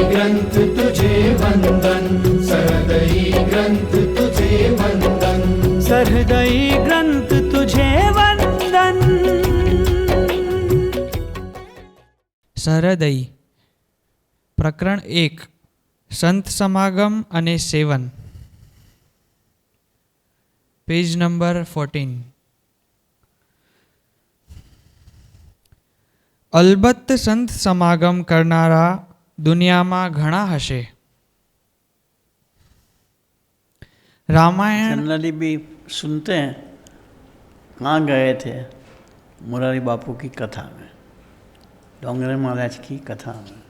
ग्रंथ तुझे वंदन, सहृदयी ग्रंथ तुझे वंदन, सहृदयी ग्रंथ तुझे वंदन। सहृदयी प्रकरण 1 संत समागम અને સેવન, પેજ નંબર 14। અલબત્ત સંત સમાગમ કરનારા દુનિયામાં ઘણા હશે। रामायण जनरली भी सुनते हैं, कहाँ गए थे मुरारी बापू की कथा में, डोंगरे महाराज की कथा में,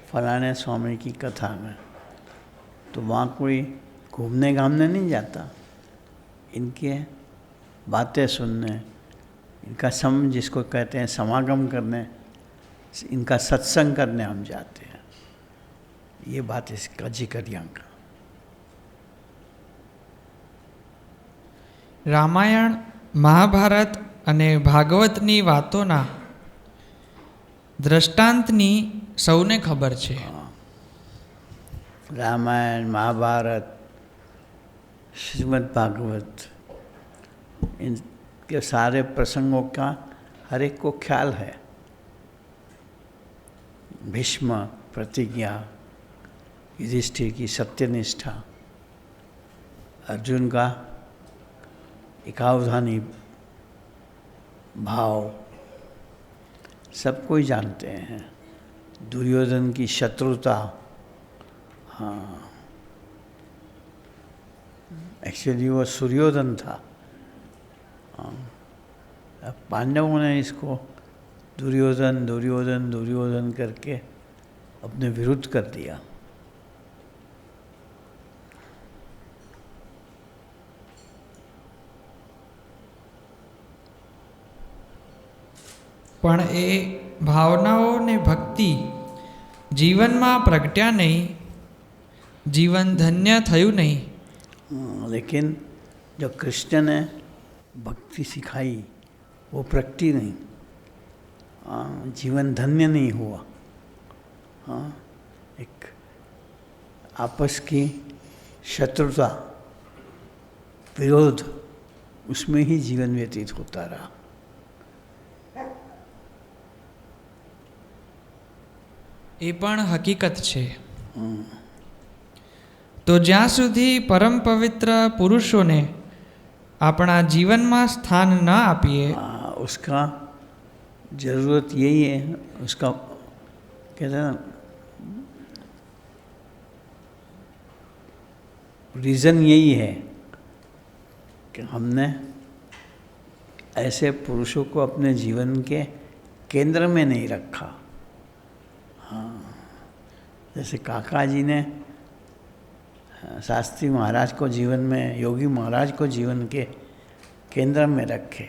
फलाने स्वामी की कथा में, तो वहाँ कोई घूमने घामने नहीं जाता, इनके बातें सुनने, इनका जिसको कहते हैं समागम करने, इनका सत्संग करने हम जाते हैं। ये बात इसका जिक्र यहाँ का। રામાયણ, મહાભારત અને ભાગવતની વાતોના દ્રષ્ટાંતની સૌને ખબર છે। रामायण, महाभारत, श्रीमद् भागवत, इनके सारे प्रसंगों का हर एक को ख्याल है। भीष्म प्रतिज्ञा, युधिष्ठिर की सत्यनिष्ठा, अर्जुन का एकावधानी भाव, सब कोई जानते हैं। दुर्योधन की शत्रुता, हाँ, एक्चुअली वो सूर्योधन था। हाँ, अब पांडवों ने इसको दुर्योधन दुर्योधन दुर्योधन करके अपने विरुद्ध कर दिया। પણ એ ભાવનાઓ ને ભક્તિ જીવનમાં પ્રગટ્યા નહીં, જીવન ધન્ય થયું નહીં। लेकिन जो कृष्ण ने भक्ति सिखाई वो प्रगटी नहीं, जीवन धन्य नहीं हुआ। हाँ, एक आपस की शत्रुता, विरोध, उसमें ही जीवन व्यतीत होता रहा। એ પણ હકીકત છે। તો જ્યાં સુધી પરમ પવિત્ર પુરુષોને આપણા જીવનમાં સ્થાન ન આપીએ, उसका ज़रूरत यही है, उसका कहते हैं ना, रीज़न यही है कि हमने ऐसे पुरुषों को अपने जीवन के केंद्र में नहीं रखा। हाँ, जैसे काका जी ने शास्त्री महाराज को जीवन में, योगी महाराज को जीवन के केंद्र में रखे,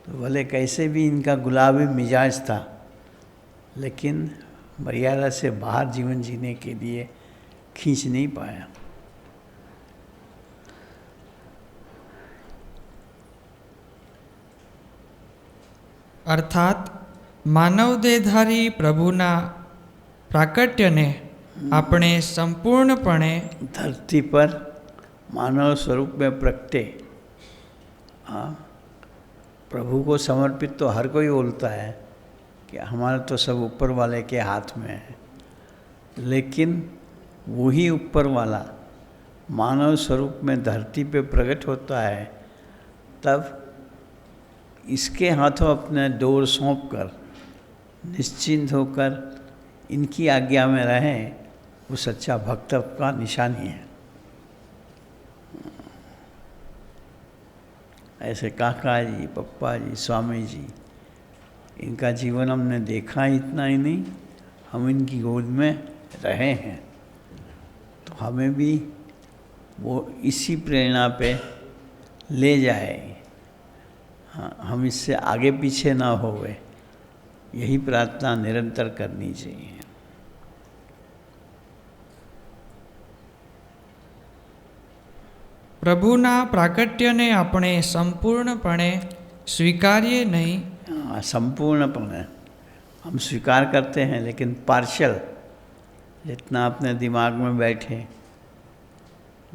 तो भले कैसे भी इनका गुलाबी मिजाज था, लेकिन मर्यादा से बाहर जीवन जीने के लिए खींच नहीं पाया। અર્થાત માનવ દેહધારી પ્રભુના પ્રાકટ્યને આપણે સંપૂર્ણપણે धरती पर मानव स्वरूप में प्रगटे। हाँ, प्रभु को समर्पित तो हर कोई बोलता है कि हमारा तो सब ऊपर वाले के हाथ में है, लेकिन वही ऊपर वाला मानव स्वरूप में धरती पे प्रकट होता है, तब इसके हाथों अपने डोर सौंप कर निश्चिंत होकर इनकी आज्ञा में रहें, वो सच्चा भक्त का निशानी है। ऐसे काका जी, पप्पा जी, स्वामी जी, इनका जीवन हमने देखा इतना ही नहीं, हम इनकी गोद में रहे हैं, तो हमें भी वो इसी प्रेरणा पे ले जाए। हाँ, हम इससे आगे पीछे ना होवे, यही प्रार्थना निरंतर करनी चाहिए। પ્રભુના પ્રાકટ્યને આપણે સંપૂર્ણપણે સ્વીકારીએ નહીં। संपूर्णपणे हम स्वीकार करते हैं, लेकिन पार्शल, जितना अपने दिमाग में बैठे,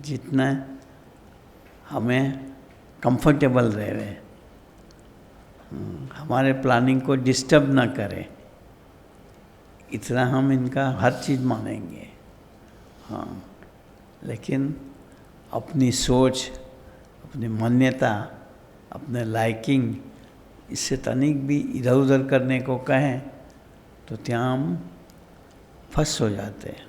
जितना हमें कंफर्टेबल रहे, हमारे प्लानिंग को डिस्टर्ब ना करे, इतना हम इनका हर चीज़ मानेंगे। हाँ, लेकिन अपनी सोच, अपनी मान्यता, अपने लाइकिंग, इससे तनिक भी इधर उधर करने को कहें तो ત્યાં हम फंस हो जाते हैं।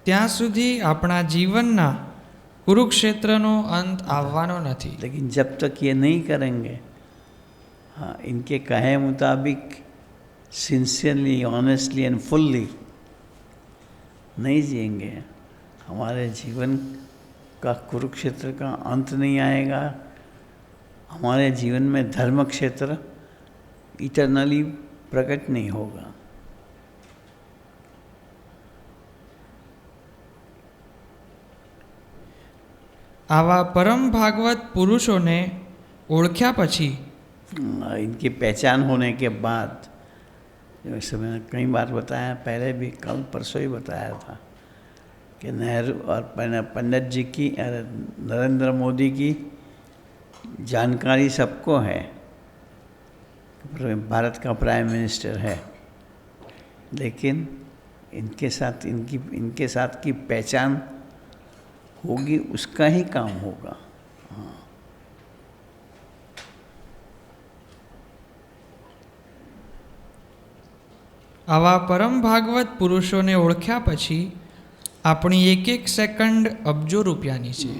ત્યાં સુધી આપણા જીવનના કુરુક્ષેત્રનો અંત આવવાનો નથી। लेकिन जब तक ये नहीं करेंगे, हाँ, इनके कहे मुताबिक सिंसियरली, ऑनेस्टली एंड फुल्ली नहीं जिएंगे, हमारे जीवन का कुरुक्षेत्र का अंत नहीं आएगा। हमारे जीवन में धर्म क्षेत्र इटरनली प्रकट नहीं होगा। આવા પરમ ભાગવત પુરુષોને ઓળખ્યા પછી इनकी पहचान होने के बाद, जैसे मैंने कई बार बताया, पहले भी कल परसों ही बताया था कि नेहरू और पंडित जी की, नरेंद्र मोदी की जानकारी सबको है, भारत का प्राइम मिनिस्टर है, लेकिन इनके साथ की पहचान होगी, उसका ही काम होगा। हाँ। આવા પરમ ભાગવત પુરુષોને ઓળખ્યા પછી આપણી એક એક સેકન્ડ અબજો રૂપિયાની છે।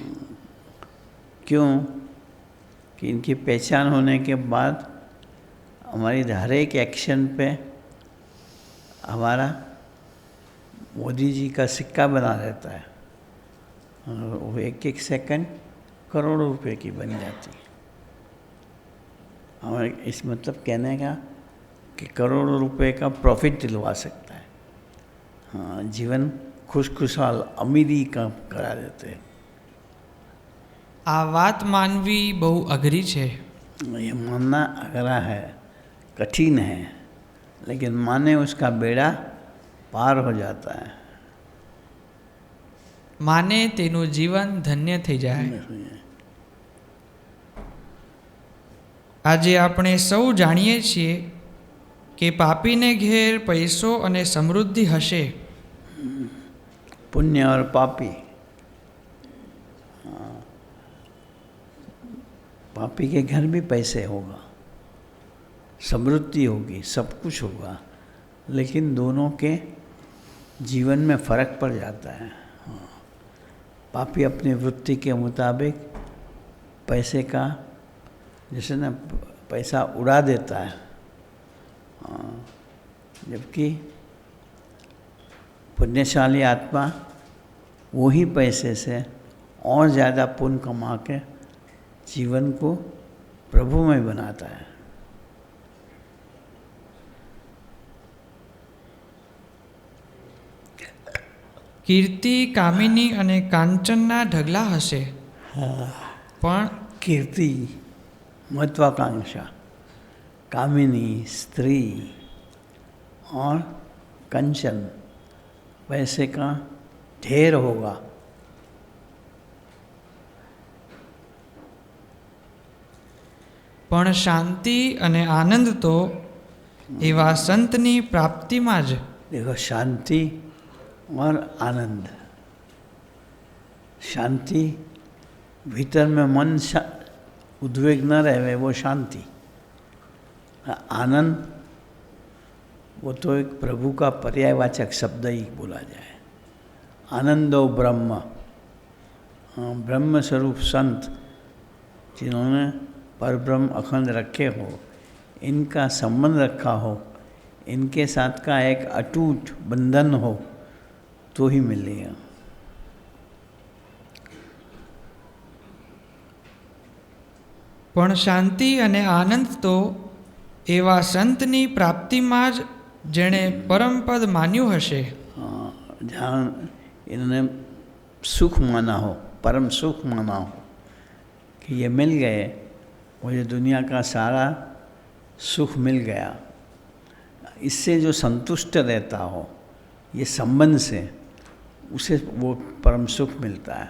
क्यों? कि इनकी पहचान होने के बाद हमारी हर एक एक्शन पे हमारा मोदी जी का सिक्का बना रहता है, और वो एक एक सेकंड करोड़ों रुपए की बन जाती है। हमारे इस मतलब कहने का कि करोड़ों रुपए का प्रॉफिट दिलवा सकता है। हाँ, जीवन खुशखुशाल अमीरी का करा देते हैं। આ વાત માનવી બહુ અઘરી છે। ये मानना अगरा है, कठिन है, लेकिन माने उसका बेड़ा पार हो जाता है। માને તેનું જીવન ધન્ય થઈ જાય। આજે આપણે સૌ જાણીએ છીએ કે પાપીને ઘેર પૈસો અને સમૃદ્ધિ હશે, पुण्य और पापी, पापी के घर भी पैसे होगा, समृद्धि होगी, सब कुछ होगा, लेकिन दोनों के जीवन में फर्क पड़ जाता है। पापी अपनी वृत्ति के मुताबिक पैसे का, जैसे ना, पैसा उड़ा देता है, जबकि पुण्यशाली आत्मा वही पैसे से और ज़्यादा पुण्य कमा के जीवन को प्रभुमय बनाता है। કીર્તિ, કામિની અને કાંચનના ઢગલા હશે, પણ कीर्ति, महत्वाकांक्षा, कामिनी, स्त्री और कंचन, पैसे का ढेर होगा, પણ શાંતિ અને આનંદ તો એવા સંતની પ્રાપ્તિમાં જ। देखो, शांति और आनंद, शांति, भीतर में मन उद्वेग न रहे, वो शांति। आनंद, वो तो एक प्रभु का पर्यायवाचक शब्द ही बोला जाए। आनंदो ब्रह्म, ब्रह्म स्वरूप संत जिन्होंने परब्रह्म अखंड रखे हो, इनका संबंध रखा हो, इनके साथ का एक अटूट बंधन हो, तो ही मिलेगा। પણ શાંતિ અને આનંદ તો એવા સંતની પ્રાપ્તિમાં જ જેણે પરમપદ માન્યું હશે। जहाँ इन्होंने सुख माना हो, परम सुख माना हो कि ये मिल गए, मुझे दुनिया का सारा सुख मिल गया, इससे जो संतुष्ट रहता हो ये संबंध से, उसे वो परम सुख मिलता है।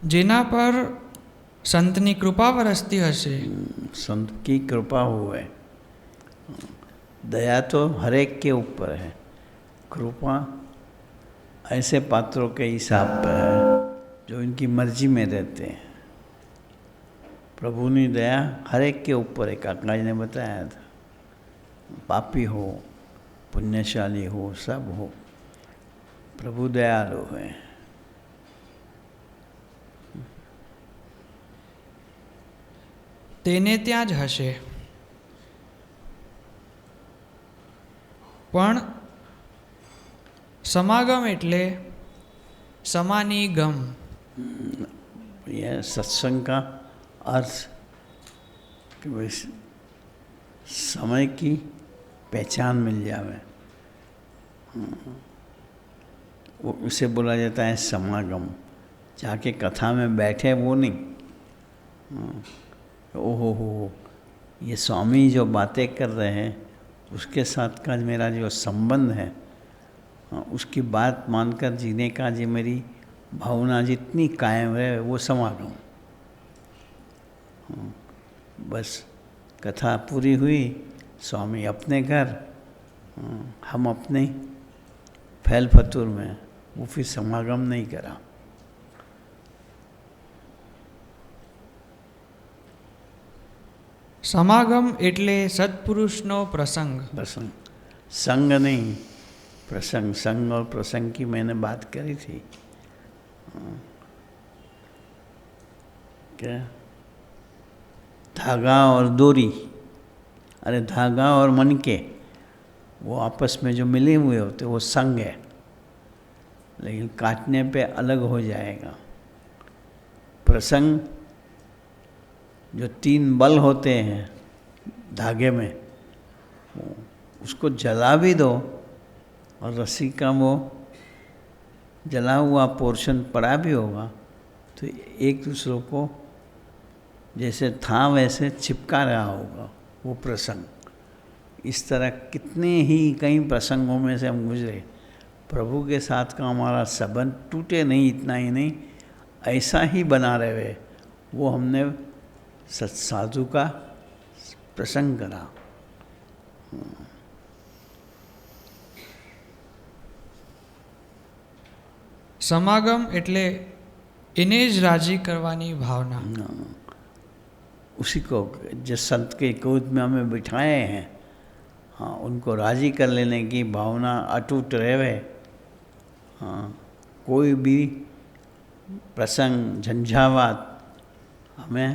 જેના પર સંતની કૃપા વરસતી હશે, संत की कृपा हुए। दया तो हर एक के ऊपर है, कृपा ऐसे पात्रों के हिसाब पर है जो इनकी मर्जी में रहते हैं। प्रभु ने दया हर एक के ऊपर है, काका जी ने बताया था। पापी हो, पुण्यशाली हो, सब हो, प्रभु दयालु है। તેને ત્યાં જ હશે, પણ સમાગમ એટલે સમાની ગમ। यह सत्संग का अर्थ कि भाई समय की पहचान मिल जावे, वो उसे बोला जाता है समागम। जाके कथा में बैठे वो नहीं, ओहो हो ये स्वामी जो बातें कर रहे हैं उसके साथ का मेरा जो संबंध है, उसकी बात मानकर जीने का जो मेरी भावना जितनी कायम है वो समागम। बस कथा पूरी हुई, स्वामी अपने घर, हम अपने फैल फतूर में, वो फिर समागम नहीं करा। સમાગમ એટલે સત્પુરુષનો પ્રસંગ। प्रसंग, संग नहीं, प्रसंग। संग और प्रसंग की मैंने बात करी थी। क्या धागा और डोरी, अरे धागा और मनके वो आपस में जो मिले हुए होते वो संग है, लेकिन काटने पे अलग हो जाएगा। प्रसंग जो तीन बल होते हैं धागे में, उसको जला भी दो और रस्सी का वो जला हुआ पोर्शन पड़ा भी होगा तो एक दूसरे को जैसे था वैसे चिपका रहा होगा वो प्रसंग। इस तरह कितने ही कई प्रसंगों में से हम गुजरे, प्रभु के साथ का हमारा संबंध टूटे नहीं, इतना ही नहीं ऐसा ही बना रहे, वो हमने सत्साधु का प्रसंग करा। સમાગમ એટલે એને જ રાજી કરવાની ભાવના। उसी को जिस संत के गोद में हमें बिठाए हैं, हाँ, उनको राजी कर लेने की भावना अटूट रहे। हाँ, कोई भी प्रसंग झंझावात हमें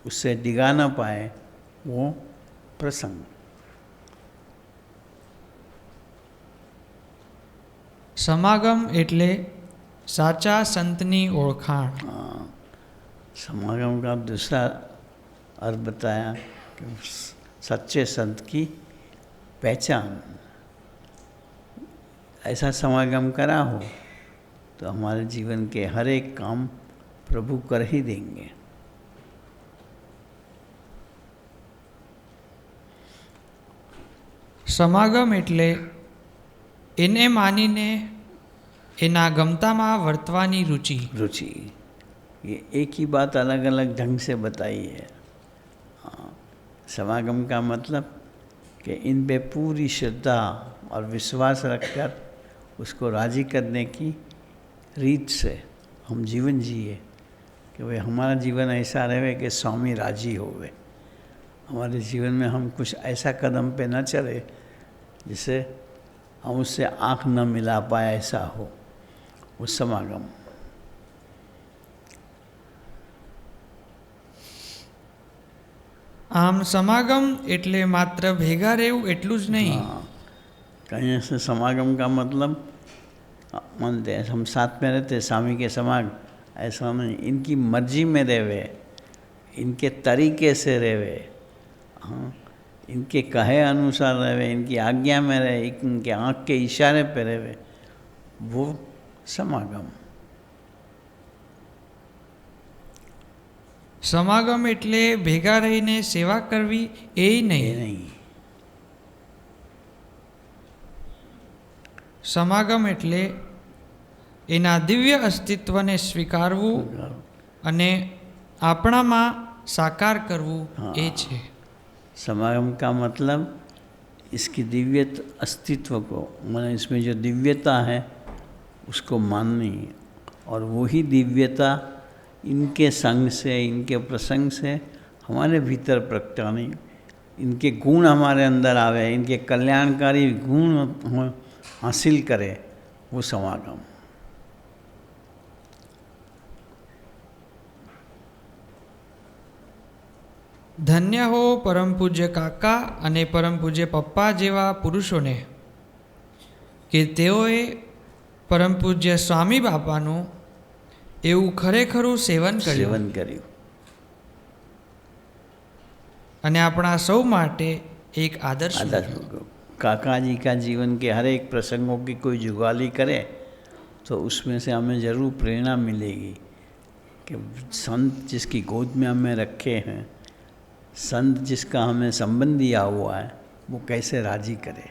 उससे डिगा ना पाए, वो प्रसंग। સમાગમ એટલે સાચા સંતની ઓળખાણ। हाँ, समागम का दूसरा अर्थ बताया कि सच्चे संत की पहचान। ऐसा समागम करा हो तो हमारे जीवन के हर एक काम प्रभु कर ही देंगे। સમાગમ એટલે એને માનીને એના ગમતામાં વર્તવાની રુચि। रुचि, ये एक ही बात अलग अलग ढंग से बताई है। हाँ, समागम का मतलब कि इन पे पूरी श्रद्धा और विश्वास रखकर उसको राजी करने की रीत से हम जीवन जिए, कि भाई हमारा जीवन ऐसा रहे कि स्वामी राजी होवे। हमारे जीवन में हम कुछ ऐसा कदम पे न चले जिससे हम उससे आँख न मिला पाए, ऐसा हो वो समागम। આમ સમાગમ એટલે માત્ર ભેગા રહેવું એટલું જ નહીં। हाँ, कहीं ऐसे समागम का मतलब मानते हैं हम साथ में रहते स्वामी के समागम, ऐसा नहीं। इनकी मर्जी में रहवे, इनके तरीके से रहवे, हाँ, इनके कहे अनुसार रहे, इनकी आज्ञा में रहे, इनके आँख के इशारे पे रहे, वो समागम। સમાગમ એટલે ભેગા રહીને સેવા કરવી એ ये નહીં. नहीं. સમાગમ એટલે એના દિવ્ય અસ્તિત્વને સ્વીકારવું અને આપણામાં સાકાર કરવું એ છે. समागम का मतलब इसकी दिव्य अस्तित्व को, मतलब इसमें जो दिव्यता है उसको माननी, और वही दिव्यता इनके संग से, इनके प्रसंग से हमारे भीतर प्रगटानी, इनके गुण हमारे अंदर आवे, इनके कल्याणकारी गुण हम हासिल करें, वो समागम. ધન્ય હો પરમ પૂજ્ય કાકા અને પરમ પૂજ્ય પપ્પા જેવા પુરુષોને કે તેઓએ પરમ પૂજ્ય સ્વામી બાપાનું એવું ખરેખરું સેવન કર્યું सेवन કર્યું અને આપણા સૌ માટે એક આદર્શ आदर्श બન્યું. को. काका जी का जीवन के हर एक प्रसंगों की कोई जुगाली करे तो उसमें से हमें ज़रूर प्रेरणा मिलेगी कि संत जिसकी गोद में हमें रखे हैं, संत जिसका हमें संबंध दिया हुआ है, वो कैसे राजी करे.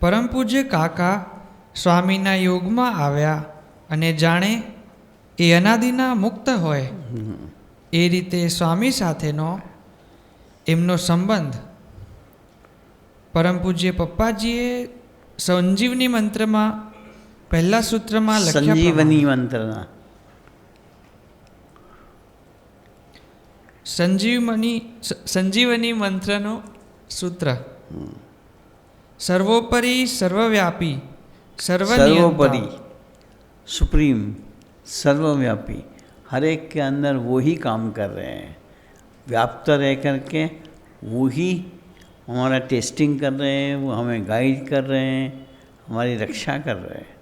પરમ પૂજ્ય કાકા સ્વામીના યોગમાં આવ્યા અને જાણે એ અનાદિના મુક્ત હોય એ રીતે સ્વામી સાથેનો એમનો સંબંધ પરમ પૂજ્ય પપ્પાજીએ સંજીવની મંત્રમાં પહેલા સૂત્રમાં લખ્યા संजीवनी मंत्रना સંજીવની મંત્રનું સૂત્ર સર્વોપરી સર્વવ્યાપી सर्वोपरि सुप्रीम सर्वव्यापी हर एक के अंदर वो ही काम कर रहे हैं, व्याप्त रह करके वो ही हमारा टेस्टिंग कर रहे हैं, वो हमें गाइड कर रहे हैं, हमारी रक्षा कर रहे हैं.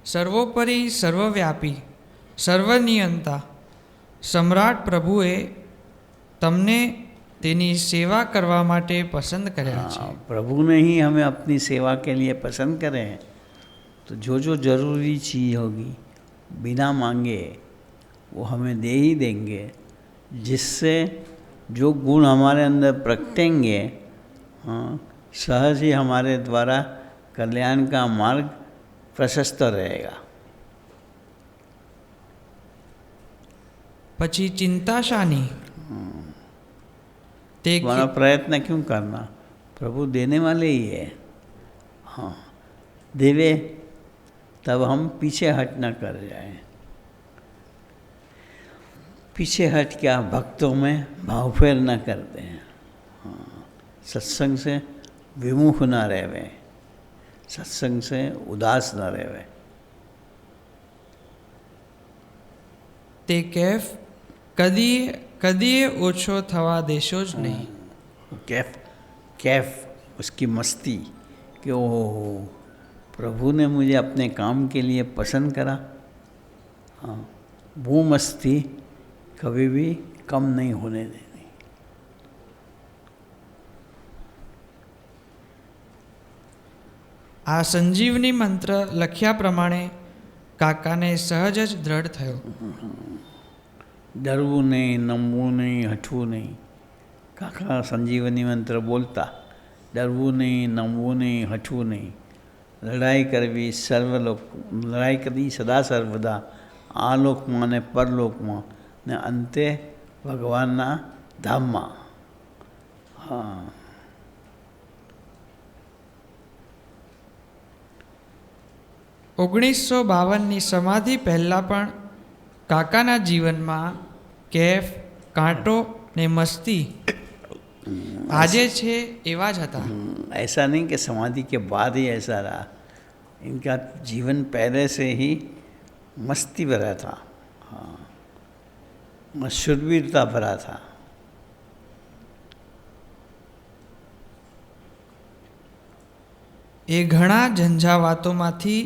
સર્વોપરી સર્વવ્યાપી સર્વનિયંતા સમ્રાટ પ્રભુએ તમને તેની સેવા કરવા માટે પસંદ કર્યા છે. प्रभु ने ही हमें अपनी सेवा के लिए पसंद करे हैं, तो जो जो जरूरी चीज़ होगी बिना मांगे वो हमें दे ही देंगे, जिससे जो गुण हमारे अंदर प्रगटेंगे, हाँ, सहज ही हमारे द्वारा कल्याण का मार्ग प्रशस्त रहेगा. પછી ચિંતા શાની તે हमारा प्रयत्न क्यों करना, प्रभु देने वाले ही है. हाँ, देवे तब हम पीछे हट न कर जाएं. पीछे हट क्या, भक्तों में भाव फेर न करते हैं. हाँ, सत्संग से विमुख न रहे, सत्संग से उदास न रहे. તે કેફ કદીએ કદીએ ઓછો થવા દેશો જ નહીં. कैफ कैफ उसकी मस्ती कि ओ प्रभु ने मुझे अपने काम के लिए पसंद करा. हाँ, वो मस्ती कभी भी कम नहीं होने देनी. આ સંજીવની મંત્ર લખ્યા પ્રમાણે કાકાને સહજ જ દ્રઢ થયો. डरવું નહીં, નમવું નહીં, હટવું નહીં. કાકા સંજીવની મંત્ર બોલતા, ડરવું નહીં, નમવું નહીં, હટવું નહીં. લડાઈ કરવી સર્વલોક, લડાઈ કરવી સદા સર્વદા આ લોકમાં ને પરલોકમાં ને અંતે ભગવાનના ધામમાં. હા, 1952ની સમાધિ પહેલાં પણ કાકાના જીવનમાં કેફ, કાંટો ને મસ્તી આજે છે એવા જ હતા. ऐसा नहीं कि समाधि के बाद ही ऐसा रहा, इनका जीवन पहले से ही मस्ती भरा था. हाँ, शूरवीरता भरा था. એ ઘણા ઝંઝાવાતોમાંથી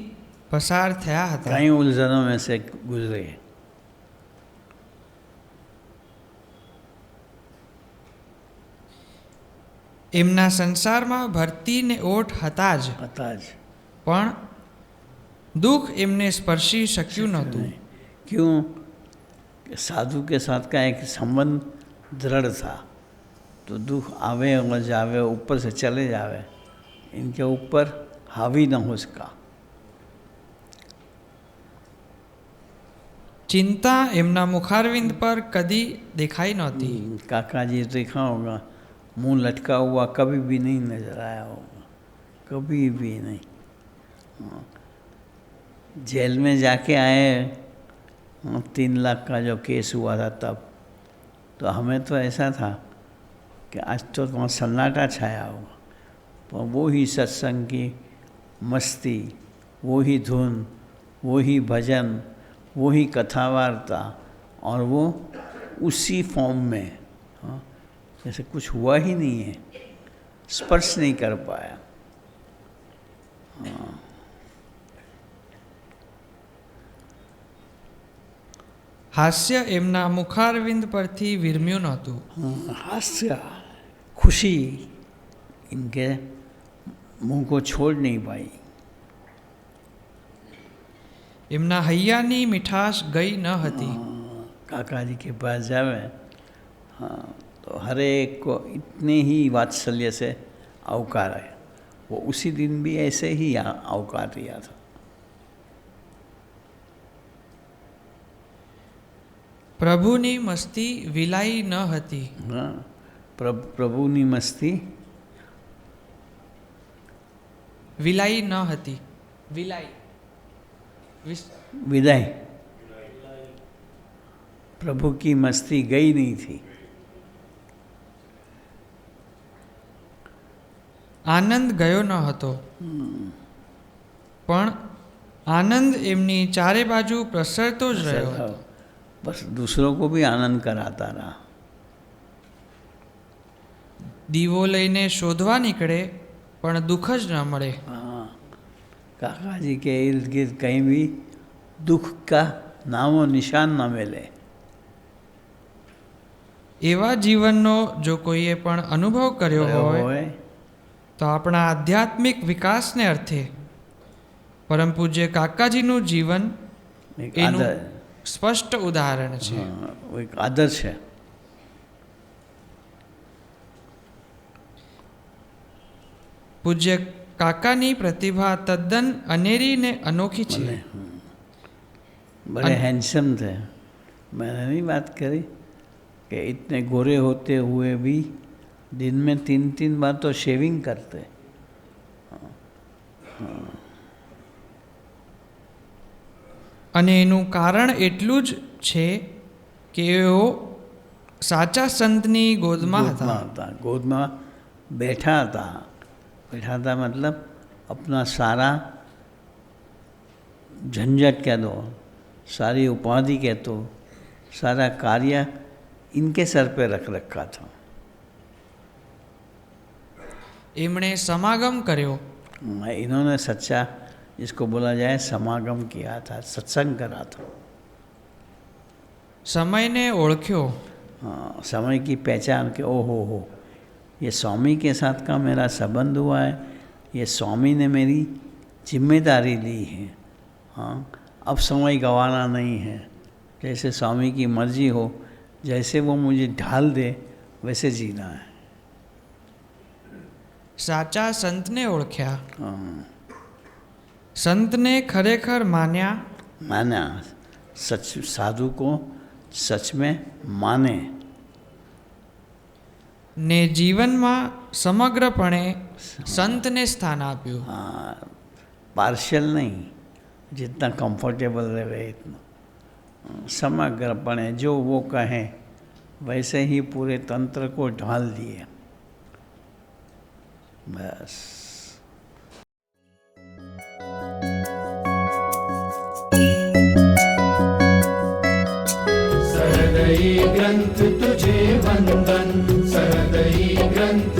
પસાર થયા હતા. कई उलझनों में से गुजरे. એમના સંસારમાં ભરતી ને ઓઠ હતા જ, પણ દુઃખ એમને સ્પર્શી શક્યું નહોતું. क्यों? साधु के साथ का एक संबंध दृढ़ था, तो दुख आवे और जावे, ऊपर से चले जावे, इनके ऊपर हावी न हो सका. ચિંતા એમના મુખારવિંદ પર કદી દેખાઈ નહોતી. काका जी देखा होगा, मुंह लटका हुआ कभी भी नहीं नजर आया होगा, कभी भी नहीं. जेल में जाके आए, 3 लाख का जो केस हुआ था तब, तो हमें तो ऐसा था कि आज तो वहाँ सन्नाटा छाया होगा, पर वो ही सत्संग की मस्ती, वो ही धुन, वो ही भजन, वो ही कथा वार्ता, और वो उसी फॉर्म में, हाँ, जैसे कुछ हुआ ही नहीं है, स्पर्श नहीं कर पाया. हाँ. હાસ્ય એમના મુખારવિંદ પરથી વિરમ્યું નહોતું. हास्य, खुशी इनके मुंह को छोड़ नहीं पाई. એમના હૈયાની મીઠાશ ગઈ ન હતી. काका जी के पास जावे, हाँ, तो हर एक को इतने ही वात्सल्य से अवकार है. वो उसी दिन भी ऐसे ही अवकार दिया था. પ્રભુની મસ્તી વિલાઈ ન હતી. हाँ, प्रभुनी मस्ती વિલાઈ ન હતી. વિલાઈ विदाई, प्रभु की मस्ती गई नहीं थी. આનંદ ગયો ન હતો, પણ આનંદ એમની ચારે બાજુ પ્રસરતો જ રહ્યો હતો. बस दूसरों को भी आनंद कराता रहा. દીવો લઈને શોધવા નીકળે પણ દુઃખ જ ન મળે. हाँ, काका जी के इर्द गिर्द कहीं भी दुख का नामो निशान न मिले. એવા જીવનનો જો કોઈએ પણ અનુભવ કર્યો હોય તો આપણા આધ્યાત્મિક વિકાસને અર્થે પરમ પૂજ્ય કાકાજીનું જીવન एक એનું आदर, સ્પષ્ટ ઉદાહરણ છે. हाँ, वो एक आदर्श है. પૂજ્ય કાકાની પ્રતિભા તદ્દન અનેરી ને અનોખી છે. बड़े हैंडसम थे. मैंने नहीं बात करी कि इतने गोरे होते हुए भी दिन में 3 बार तो शेविंग करते. અને એનું કારણ એટલું જ છે કે એઓ સાચા સંતની ગોદમાં હતા. गोद में बैठा था. बैठा था मतलब अपना सारा झंझट कह दो, सारी उपाधि कह दो, सारा कार्य इनके सर पे रख रखा था. એમણે સમાગમ કર્યો. इन्होंने सच्चा, जिसको बोला जाए, समागम किया था, सत्संग करा था. સમયને ઓળખ્યો. हाँ, समय की पहचान के ओ हो, ये स्वामी के साथ का मेरा संबंध हुआ है, ये स्वामी ने मेरी जिम्मेदारी ली है. हाँ, अब समय गंवाना नहीं है. जैसे स्वामी की मर्जी हो, जैसे वो मुझे ढाल दे वैसे जीना है. સાચા સંતને ઓળખ્યા. हाँ, સંતને ખરેખર માન્યા. माना, सच साधु को सच में माने. ને જીવનમાં સમગ્રપણે સંતને સ્થાન આપ્યું. हाँ, पार्शियल नहीं, जितना कंफर्टेबल रहे इतना. समग्रपणे जो वो कहें वैसे ही पूरे तंत्र को ढाल दिए. बस. सहृदयी ग्रंथ तुझे वंदन, सहृदयी ग्रंथ